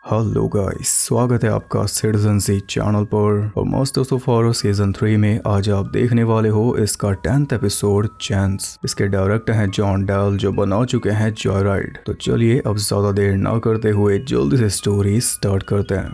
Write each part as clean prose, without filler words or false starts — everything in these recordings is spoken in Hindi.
हेलो गाइस, स्वागत है आपका सिटीजन सी चैनल पर। और मास्टर्स ऑफ हॉरर सीजन 3 में आज आप देखने वाले हो इसका 10th एपिसोड चैंस। इसके डायरेक्टर हैं जॉन डेल जो बना चुके हैं जॉयराइड। तो चलिए अब ज्यादा देर ना करते हुए जल्दी से स्टोरी स्टार्ट करते हैं।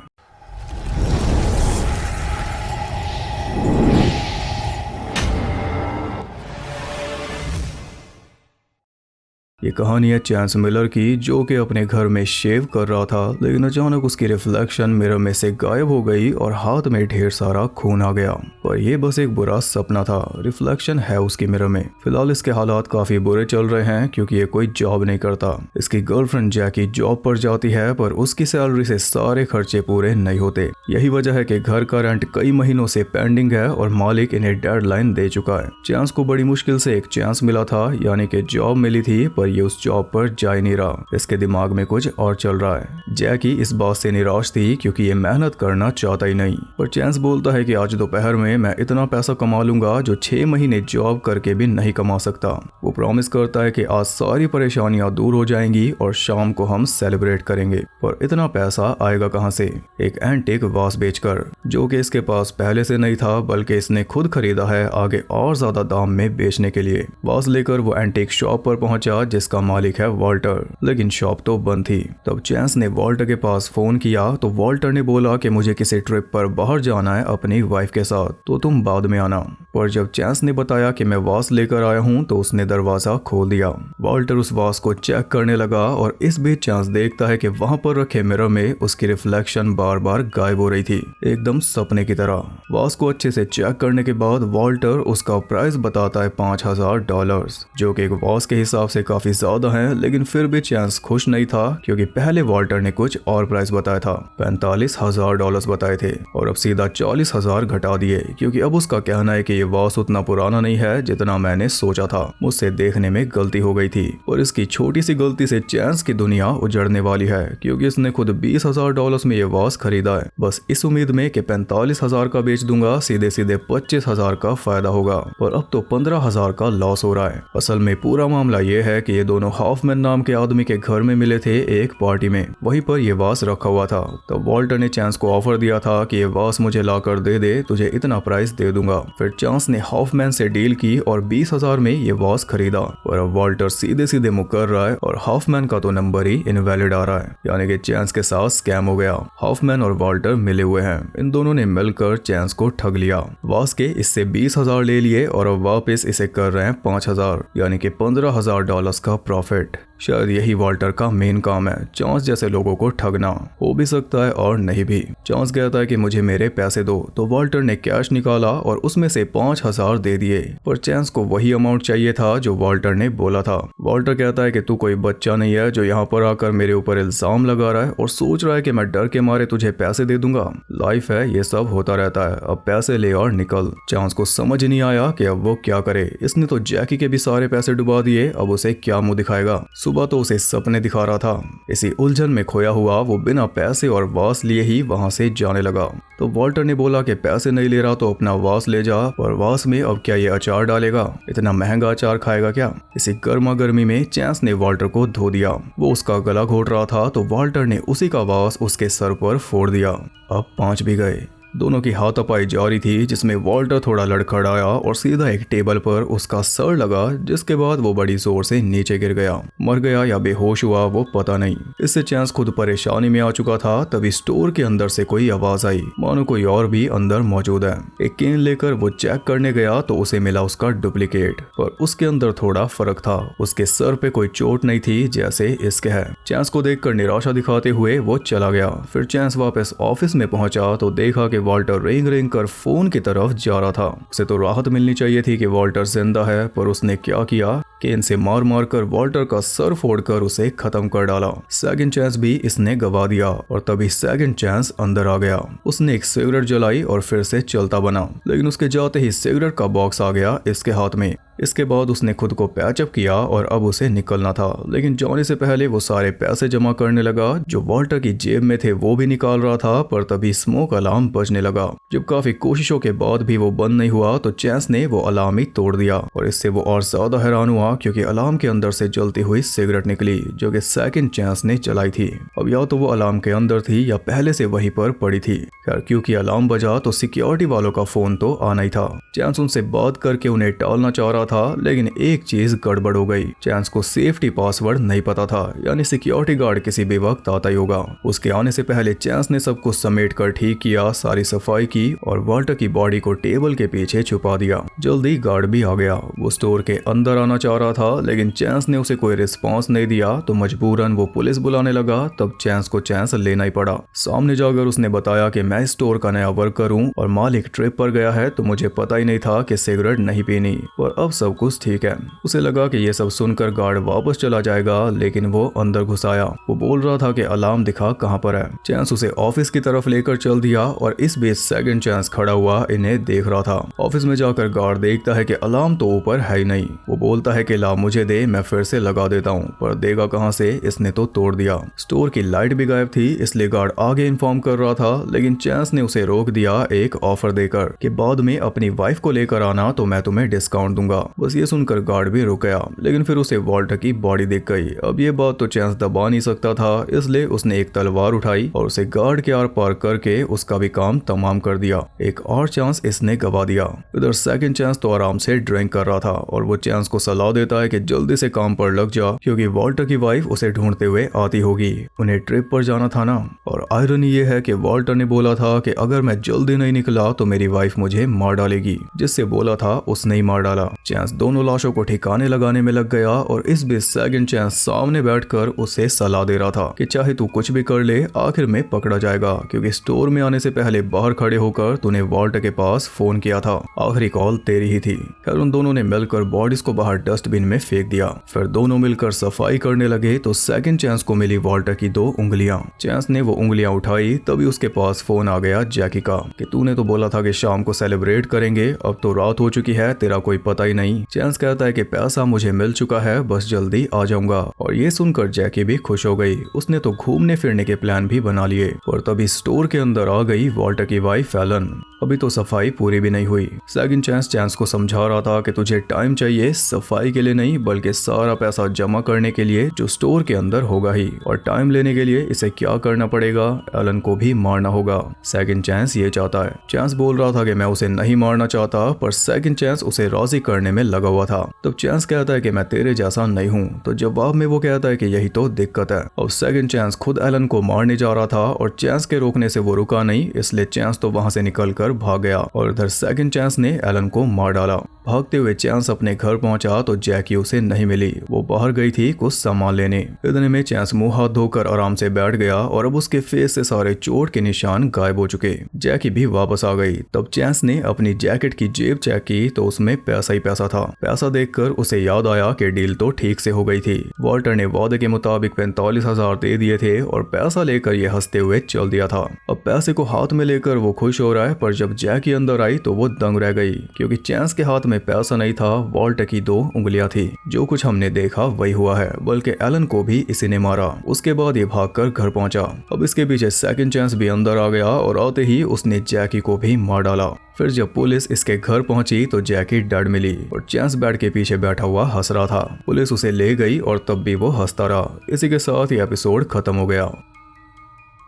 ये कहानी है चैंस मिलर की, जो कि अपने घर में शेव कर रहा था, लेकिन अचानक उसकी रिफ्लेक्शन मिरर में से गायब हो गई और हाथ में ढेर सारा खून आ गया। पर यह बस एक बुरा सपना था। रिफ्लेक्शन है उसकी मिरर में। फिलहाल इसके हालात काफी बुरे चल रहे हैं क्योंकि ये कोई जॉब नहीं करता। इसकी गर्लफ्रेंड जैकी जॉब पर जाती है पर उसकी सैलरी से सारे खर्चे पूरे नहीं होते। यही वजह है कि घर का रेंट कई महीनों से पेंडिंग है और मालिक इन्हें डेडलाइन दे चुका है। चैंस को बड़ी मुश्किल से एक चांस मिला था, यानी कि जॉब मिली थी, पर ये उस जॉब पर जा ही नहीं रहा। इसके दिमाग में कुछ और चल रहा है। जैकी इस बात से निराश थी क्योंकि ये मेहनत करना चाहता ही नहीं। पर चैंस बोलता है कि आज दोपहर में मैं इतना पैसा कमा लूंगा जो 6 महीने जॉब करके भी नहीं कमा सकता। वो प्रॉमिस करता है कि आज सारी परेशानियां दूर हो जाएंगी और शाम को हम सेलिब्रेट करेंगे। पर इतना पैसा आएगा कहां से? एक एंटीक वास बेचकर, जो कि इसके पास पहले से नहीं था बल्कि इसने खुद खरीदा है आगे और ज्यादा दाम में बेचने के लिए। वास लेकर वो एंटीक शॉप पर पहुंचा जिसका मालिक है वॉल्टर, लेकिन शॉप तो बंद थी। तब चैंस ने वॉल्टर के पास फोन किया तो वॉल्टर ने बोला कि मुझे किसी ट्रिप पर बाहर जाना है अपनी वाइफ के साथ, तो तुम बाद में आना। पर जब चैंस ने बताया कि मैं वास लेकर आया हूं तो उसने दरवाजा खोल दिया। वॉल्टर उस वास को चेक करने लगा और इस बीच चैंस देखता है कि वहां पर रखे मिरर में उसकी रिफ्लेक्शन बार बार गायब हो रही थी, एकदम सपने की तरह। वास को अच्छे से चेक करने के बाद वॉल्टर उसका प्राइस बताता है $5000, जो कि एक वास के हिसाब से काफी ज्यादा है। लेकिन फिर भी चैंस खुश नहीं था क्योंकि पहले वॉल्टर ने कुछ और प्राइस बताया था, $45,000 बताए थे और अब सीधा 40,000 घटा दिए क्योंकि अब उसका कहना है कि ये वास उतना पुराना नहीं है जितना मैंने सोचा था। मुझसे देखने में गलती हो गई थी। और इसकी छोटी सी गलती से चैंस की दुनिया उजड़ने वाली है क्योंकि इसने खुद $20,000 में ये वास खरीदा है, बस इस उम्मीद में कि 45,000 का बेच दूंगा, सीधे सीधे 25,000 का फायदा होगा। और अब तो 15,000 का लॉस हो रहा है। असल में पूरा मामला ये है कि ये दोनों हॉफमैन नाम के आदमी के घर में मिले थे एक पार्टी में, वहीं पर ये वास रखा हुआ था। तो वॉल्टर ने चैंस को ऑफर दिया था कि ये वास मुझे लाकर दे दे, तुझे इतना प्राइस दे दूंगा। फिर चैंस ने हॉफमैन से डील की और 20,000 में ये वास खरीदा। और अब वॉल्टर सीधे सीधे मुकर रहा है और हॉफमैन का तो नंबर ही इनवैलिड आ रहा है, यानी कि चैंस के साथ स्कैम हो गया। हॉफमैन और वॉल्टर मिले हुए हैं। इन दोनों ने मिलकर चैंस को ठग लिया। वास के इससे 20,000 ले लिए और अब वापस इसे कर रहे हैं 5,000, यानी कि $15,000 का प्रॉफिट। शायद यही वॉल्टर का मेन काम है, चांस जैसे लोगों को ठगना। हो भी सकता है और नहीं भी। चांस कहता है कि मुझे मेरे पैसे दो, तो वॉल्टर ने कैश निकाला और उसमें से 5,000 दे दिए। पर चांस को वही अमाउंट चाहिए था जो वॉल्टर ने बोला था। वॉल्टर कहता है कि तू कोई बच्चा नहीं है जो यहाँ पर आकर मेरे ऊपर इल्जाम लगा रहा है और सोच रहा है कि मैं डर के मारे तुझे पैसे दे दूंगा। लाइफ है, ये सब होता रहता है, अब पैसे ले और निकल। चांस को समझ नहीं आया कि अब वो क्या करे। इसने तो जैकी के भी सारे पैसे डुबा दिए, अब उसे क्या मुंह दिखाएगा। सुबह तो उसे सपने दिखा रहा था। इसी उलझन में खोया हुआ वो बिना पैसे और वास लिए ही वहां से जाने लगा। तो वॉल्टर ने बोला कि पैसे नहीं ले रहा तो अपना वास ले जा, पर वास में अब क्या ये अचार डालेगा? इतना महंगा अचार खाएगा क्या? इसी गर्मा गर्मी में चैंस ने वॉल्टर को धो दिया। वो उसका गला घोट रहा था तो वॉल्टर ने उसी का वास उसके सर पर फोड़ दिया। अब 5 भी गए। दोनों की हाथापाई जारी थी जिसमें वॉल्टर थोड़ा लड़खड़ाया और सीधा एक टेबल पर उसका सर लगा, जिसके बाद वो बड़ी जोर से नीचे गिर गया। मर गया या बेहोश हुआ वो पता नहीं। इससे चैंस खुद परेशानी में आ चुका था। तभी स्टोर के अंदर से कोई आवाज आई, मानो कोई और भी अंदर मौजूद है। एक केन लेकर वो चेक करने गया तो उसे मिला उसका डुप्लीकेट, पर उसके अंदर थोड़ा फर्क था। उसके सर पे कोई चोट नहीं थी जैसे इसके है। चैंस को देखकर निराशा दिखाते हुए वो चला गया। फिर चैंस वापस ऑफिस में पहुंचा तो देखा कि वॉल्टर रिंग रिंग कर फोन की तरफ जा रहा था। उसे तो राहत मिलनी चाहिए थी कि वॉल्टर जिंदा है, पर उसने क्या किया, केन से मार मार कर वॉल्टर का सर फोड़कर उसे खत्म कर डाला। सेकंड चांस भी इसने गवा दिया और तभी सेकंड चांस अंदर आ गया। उसने एक सिगरेट जलाई और फिर से चलता बना, लेकिन उसके जाते ही सिगरेट का बॉक्स आ गया इसके हाथ में। इसके बाद उसने खुद को पैचअप किया और अब उसे निकलना था, लेकिन जाने से पहले वो सारे पैसे जमा करने लगा जो वॉल्टर की जेब में थे, वो भी निकाल रहा था। पर तभी स्मोक अलार्म बजने लगा। जब काफी कोशिशों के बाद भी वो बंद नहीं हुआ तो चैंस ने वो अलार्म ही तोड़ दिया और इससे वो और ज्यादा हैरान हुआ सुना क्योंकि अलार्म के अंदर से जलती हुई सिगरेट निकली जो कि सेकंड चांस ने जलाई थी। अब या तो वो अलार्म के अंदर थी या पहले से वहीं पर पड़ी थी। खैर क्योंकि अलार्म बजा तो सिक्योरिटी वालों का फोन तो आना ही था। चांस उनसे बात करके उन्हें टालना चाह रहा था, लेकिन एक चीज गड़बड़ हो गई। चांस को सेफ्टी पासवर्ड नहीं पता था, यानी सिक्योरिटी गार्ड किसी भी वक्त आता ही होगा। उसके आने से पहले चांस ने सब कुछ समेट कर ठीक किया, सारी सफाई की और वाल्टर की बॉडी को टेबल के पीछे छुपा दिया। जल्दी गार्ड भी आ गया। वो स्टोर के अंदर आना चाह रहा था, लेकिन चांस ने उसे कोई रिस्पॉन्स नहीं दिया तो मजबूरन वो पुलिस बुलाने लगा। तब चांस को चांस लेना ही पड़ा। सामने जाकर उसने बताया कि मैं स्टोर का नया वर्कर हूँ और मालिक ट्रिप पर गया है तो मुझे पता ही नहीं था कि सिगरेट नहीं पीनी, और अब सब कुछ ठीक है। उसे लगा कि ये सब सुनकर गार्ड वापस चला जाएगा, लेकिन वो अंदर घुस आया। वो बोल रहा था कि अलार्म दिखा कहाँ पर है। चांस उसे ऑफिस की तरफ लेकर चल दिया और इस बीच सेकंड चांस खड़ा हुआ इन्हें देख रहा था। ऑफिस में जाकर गार्ड देखता है कि अलार्म तो ऊपर है ही नहीं। वो बोलता है कि ला मुझे दे, मैं फिर से लगा देता हूँ, पर देगा कहाँ से, इसने तो तोड़ दिया। स्टोर की लाइट भी गायब थी, इसलिए गार्ड आगे इन्फॉर्म कर रहा था, लेकिन चांस ने उसे रोक दिया एक ऑफर देकर कि बाद में अपनी वाइफ को लेकर आना तो मैं तुम्हें डिस्काउंट दूंगा। बस ये सुनकर गार्ड भी रुक गया, लेकिन फिर उसे वाल्टर की बॉडी दिख गई। अब ये बात तो चांस दबा नहीं सकता था, इसलिए उसने एक तलवार उठाई और उसे गार्ड के आर पार करके उसका भी काम तमाम कर दिया। एक और चांस इसने गवा दिया। इधर सेकंड चांस तो आराम से ड्रिंक कर रहा था और वो चांस को सलाह देता है कि जल्दी से काम पर लग जा, क्योंकि वाल्टर की वाइफ उसे ढूंढते हुए आती होगी। उन्हें ट्रिप पर जाना था ना। और आयरनी ये है कि वाल्टर ने बोला था कि अगर मैं जल्दी नहीं निकला तो मेरी वाइफ मुझे मार डालेगी। जिससे बोला था उसने ही मार डाला। चांस दोनों लाशों को ठिकाने लगाने में लग गया और इस बीच सेकंड चांस सामने बैठकर उसे सलाह दे रहा था कि चाहे तू कुछ भी कर ले, आखिर में पकड़ा जाएगा, क्योंकि स्टोर में आने से पहले बाहर खड़े होकर तूने वाल्टर के पास फोन किया था। आखिरी कॉल तेरी ही थी। खैर उन दोनों ने मिलकर बॉडीज को बाहर डस्टबिन में फेंक दिया। फिर दोनों मिलकर सफाई करने लगे तो सेकंड चांस को मिली वाल्टर की 2 उंगलियां। चांस ने वो उंगलियां उठाई, तभी उसके पास फोन आ गया जैकी का कि तूने तो बोला था कि शाम को सेलिब्रेट करेंगे, अब तो रात हो चुकी है, तेरा कोई पता ही नहीं। चांस कहता है कि पैसा मुझे मिल चुका है, बस जल्दी आ जाऊंगा। और ये सुनकर जैकी भी खुश हो गई। उसने तो घूमने फिरने के प्लान भी बना लिए। और तभी स्टोर के अंदर आ गई वाल्टर की वाइफ एलन। अभी तो सफाई पूरी भी नहीं हुई। सेकंड चांस को समझा रहा था कि तुझे टाइम चाहिए, सफाई के लिए नहीं बल्कि सारा पैसा जमा करने के लिए जो स्टोर के अंदर होगा ही। और टाइम लेने के लिए इसे क्या करना पड़ेगा, एलन को भी मारना होगा। सेकंड चांस ये चाहता है। चांस बोल रहा था कि मैं उसे नहीं मारना चाहता, पर सेकंड चांस उसे राजी करने में लगा हुआ था। तब चांस कहता है कि मैं तेरे जैसा नहीं हूँ, तो जवाब में वो कहता है कि यही तो दिक्कत है। और सेकंड चांस खुद एलन को मारने जा रहा था और चांस के रोकने से वो रुका नहीं, इसलिए चांस तो वहां से निकलकर भाग गया और इधर सेकंड चांस ने एलन को मार डाला। भागते हुए चांस अपने घर पहुंचा तो जैकी उसे नहीं मिली। वो बाहर गई थी कुछ सामान लेने। इतने में चांस मुंह हाथ धोकर आराम से बैठ गया और अब उसके फेस से सारे चोट के निशान गायब हो चुके। जैकी भी वापस आ गई। तब चांस ने अपनी जैकेट की जेब चेक की तो उसमें पैसा ही पैसा था। पैसा देखकर उसे याद आया कि डील तो ठीक से हो गई थी। वाल्टर ने वादे के मुताबिक 45,000 दे दिए थे और पैसा लेकर ये हंसते हुए चल दिया था। अब पैसे को हाथ में लेकर वो खुश हो रहा है, पर जब जैकी अंदर आई तो वो दंग रह गई, क्योंकि चांस के हाथ में पैसा नहीं था, वाल्टर की 2 उंगलियां थी। जो कुछ हमने देखा वही हुआ है, बल्कि एलन को भी इसी ने मारा। उसके बाद ये भागकर घर पहुंचा। अब इसके पीछे सेकंड चांस भी अंदर आ गया और आते ही उसने जैकी को भी मार डाला। फिर जब पुलिस इसके घर पहुंची तो जैकी डेड मिली और चांस बेड के पीछे बैठा हुआ हंस रहा था। पुलिस उसे ले गई और तब भी वो हंसता रहा। इसी के साथ ये एपिसोड खत्म हो गया।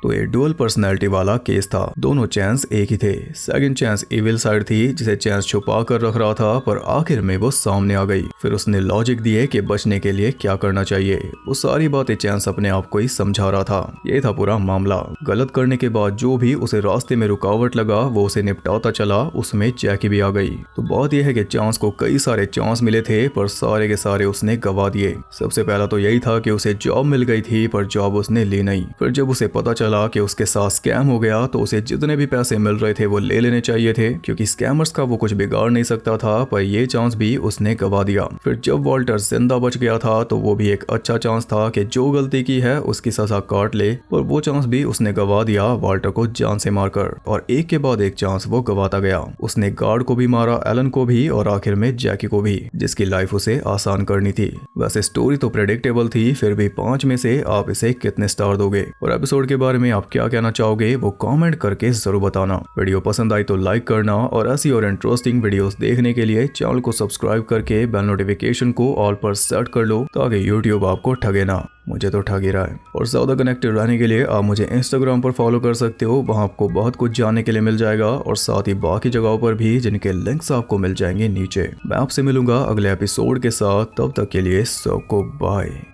तो ये डुअल पर्सनैलिटी वाला केस था। दोनों चांस एक ही थे। सेकंड चांस इविल साइड थी जिसे चांस छुपा कर रख रहा था, पर आखिर में वो सामने आ गई। फिर उसने लॉजिक दिए कि बचने के लिए क्या करना चाहिए। वो सारी बातें चांस अपने आप को ही समझा रहा था। ये था पूरा मामला। गलत करने के बाद जो भी उसे रास्ते में रुकावट लगा वो उसे निपटाता चला। उसमें जैकी भी आ गई। तो बात यह है कि चांस को कई सारे चांस मिले थे, पर सारे के सारे उसने गवा दिए। सबसे पहला तो यही था कि उसे जॉब मिल गई थी, पर जॉब उसने ली नहीं। फिर जब उसे पता चला कि उसके साथ स्कैम हो गया तो उसे जितने भी पैसे मिल रहे थे वो ले लेने चाहिए थे, क्योंकि स्कैमर्स का वो कुछ बिगाड़ नहीं सकता था, पर ये चांस भी उसने गवा दिया। फिर जब वाल्टर जिंदा बच गया था तो वो भी एक अच्छा चांस था कि जो गलती की है उसकी सजा काट ले, पर वो चांस भी उसने गवा दिया वाल्टर को जान से मारकर। और एक के बाद एक चांस वो गवाता गया। उसने गार्ड को भी मारा, एलन को भी और आखिर में जैकी को भी, जिसकी लाइफ उसे आसान करनी थी। वैसे स्टोरी तो प्रेडिक्टेबल थी, फिर भी 5 में से आप इसे कितने स्टार दोगे? और एपिसोड के बारे में में आप क्या कहना चाहोगे वो कमेंट करके जरूर बताना। वीडियो पसंद आई तो लाइक करना और ऐसी और इंटरेस्टिंग वीडियोस देखने के लिए चैनल को सब्सक्राइब करके बेल नोटिफिकेशन को ऑल पर सेट कर लो ताकि यूट्यूब आपको ठगे ना। मुझे तो ठग ही रहा है। और ज्यादा कनेक्टेड रहने के लिए आप मुझे इंस्टाग्राम पर फॉलो कर सकते हो, वहां आपको बहुत कुछ जानने के लिए मिल जाएगा और साथ ही बाकी जगहों पर भी जिनके लिंक्स आपको मिल जाएंगे नीचे। मैं आपसे मिलूंगा अगले एपिसोड के साथ, तब तक के लिए सबको बाय।